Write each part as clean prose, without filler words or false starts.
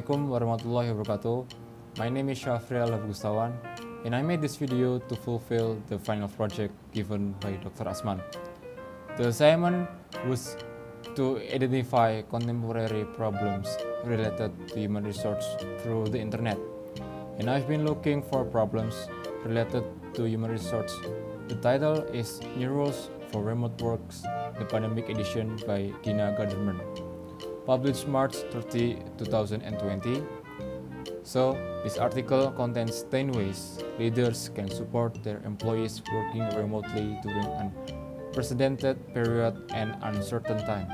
Assalamualaikum warahmatullahi wabarakatuh. My name is Syafrial of Gustawan, and I made this video to fulfill the final project given by Dr. Asman. The assignment was to identify contemporary problems related to human resource through the internet. And I've been looking for problems related to human resource. The title is New Rules for Remote Works, the Pandemic Edition by Dina Garderman, published March 30, 2020. So, this article contains 10 ways leaders can support their employees working remotely during an unprecedented period and uncertain time.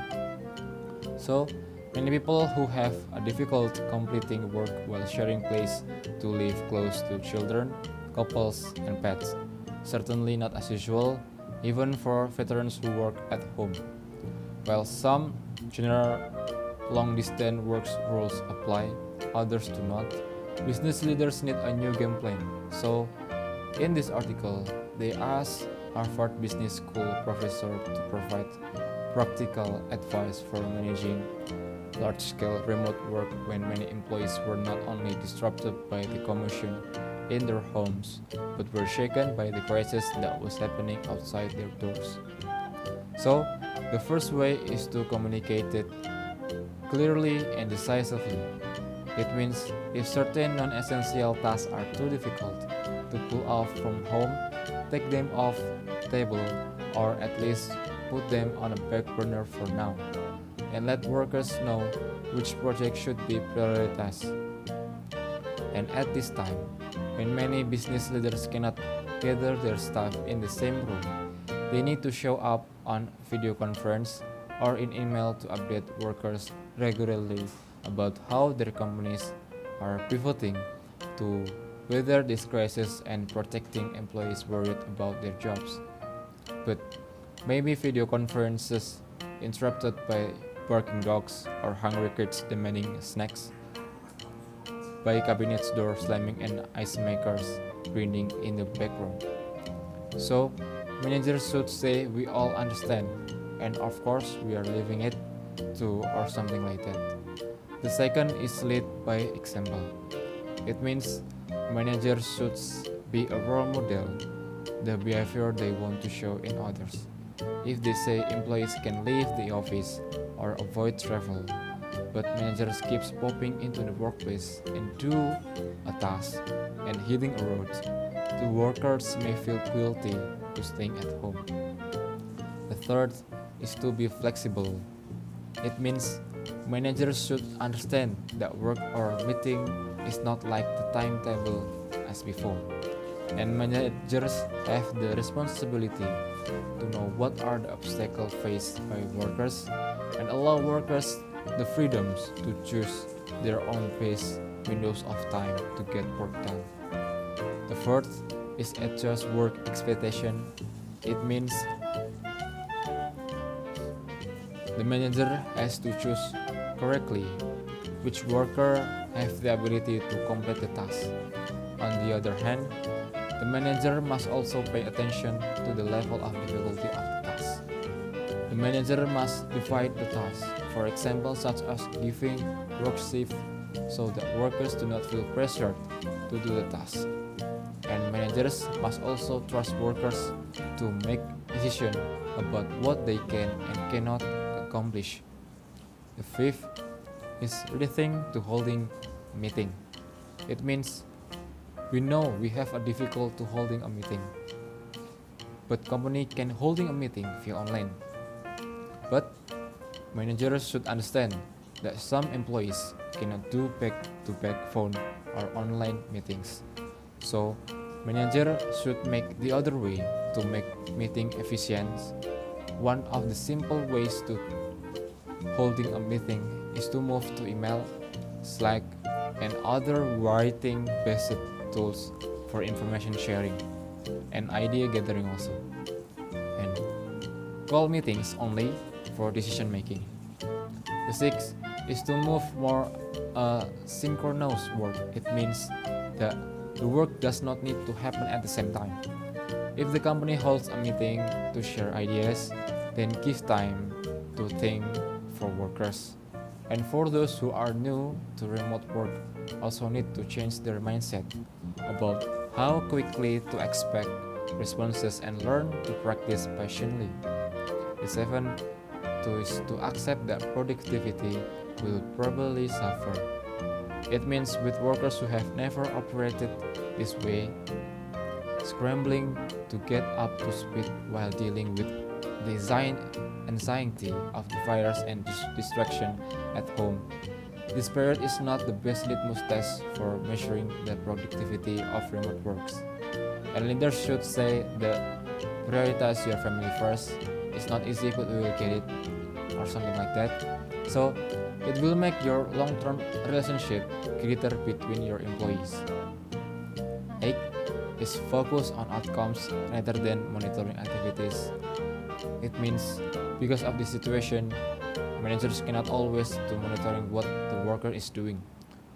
So, many people who have a difficult completing work while sharing place to live close to children, couples, and pets. Certainly not as usual, even for veterans who work at home. While some general long-distance work rules apply, others do not, business leaders need a new game plan. So, in this article, they ask Harvard Business School professor to provide practical advice for managing large-scale remote work when many employees were not only disrupted by the commotion in their homes, but were shaken by the crisis that was happening outside their doors. So, the first way is to communicate it clearly and decisively. It means if certain non-essential tasks are too difficult to pull off from home, take them off the table or at least put them on a back burner for now, and let workers know which projects should be prioritized. And at this time, when many business leaders cannot gather their staff in the same room, they need to show up on video conference or in email to update workers regularly about how their companies are pivoting to weather this crisis and protecting employees worried about their jobs. But maybe video conferences interrupted by barking dogs or hungry kids demanding snacks, by cabinets door slamming and ice makers grinding in the background. So, managers should say we all understand, and of course we are living it too, or something like that. The second is lead by example. It means managers should be a role model, the behavior they want to show in others. If they say employees can leave the office or avoid travel, but managers keeps popping into the workplace and do a task and hitting a road, the workers may feel guilty to staying at home. The third is to be flexible. It means managers should understand that work or meeting is not like the timetable as before, and managers have the responsibility to know what are the obstacles faced by workers and allow workers the freedoms to choose their own pace windows of time to get work done. The fourth is adjust work expectation. It means the manager has to choose correctly which worker have the ability to complete the task. On the other hand, the manager must also pay attention to the level of difficulty of the task. The manager must divide the task, for example, such as giving work shift so that workers do not feel pressured to do the task. And managers must also trust workers to make decisions about what they can and cannot accomplish. The fifth is rethink to holding a meeting. It means we know we have a difficult to holding a meeting, but company can holding a meeting via online. But managers should understand that some employees cannot do back-to-back phone or online meetings. So, manager should make the other way to make meeting efficient. One of the simple ways to holding a meeting is to move to email, Slack, and other writing-based tools for information sharing and idea gathering also. And call meetings only for decision making. The sixth is to move more synchronous work. It means that the work does not need to happen at the same time. If the company holds a meeting to share ideas, then give time to think for workers. And for those who are new to remote work, also need to change their mindset about how quickly to expect responses and learn to practice patiently. The seventh is to accept that productivity will probably suffer. It means with workers who have never operated this way, scrambling to get up to speed while dealing with the anxiety of the virus and distraction at home. This period is not the best litmus test for measuring the productivity of remote works. And leaders should say that prioritize your family first. It's not easy, but we will get it, or something like that. So it will make your long-term relationship greater between your employees. 8 is focus on outcomes rather than monitoring activities. It means because of this situation, managers cannot always do monitoring what the worker is doing.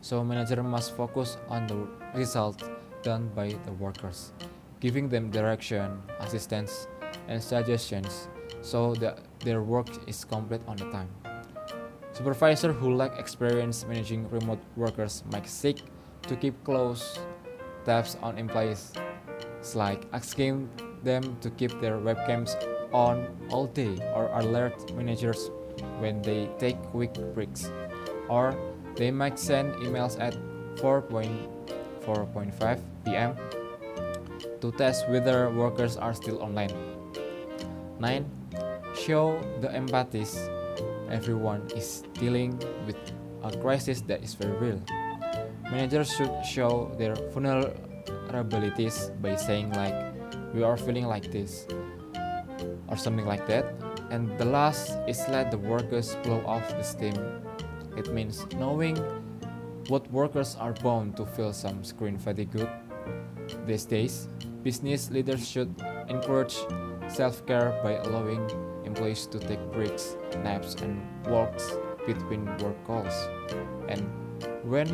So manager must focus on the result done by the workers, giving them direction, assistance, and suggestions so that their work is complete on the time. Supervisors who lack experience managing remote workers might seek to keep close tabs on employees, like asking them to keep their webcams on all day or alert managers when they take quick breaks. Or they might send emails at 4:45 p.m. to test whether workers are still online. 9. Show the empathies. Everyone is dealing with a crisis that is very real. Managers should show their vulnerabilities by saying like, we are feeling like this, or something like that. And the last is let the workers blow off the steam. It means knowing what workers are bound to feel some screen fatigue. These days, business leaders should encourage self-care by allowing employees to take breaks, naps, and walks between work calls. And when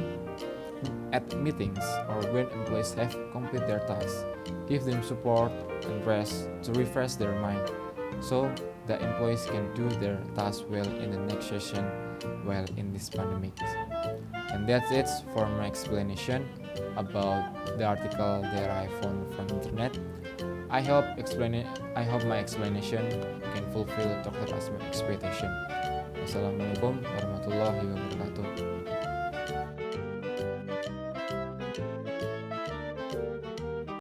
at meetings or when employees have completed their tasks, give them support and rest to refresh their mind so the employees can do their tasks well in the next session while in this pandemic. And that's it for my explanation about the article that I found from internet. I hope my explanation can fulfill Dr. Asman's expectation. Wassalamualaikum warahmatullahi wabarakatuh.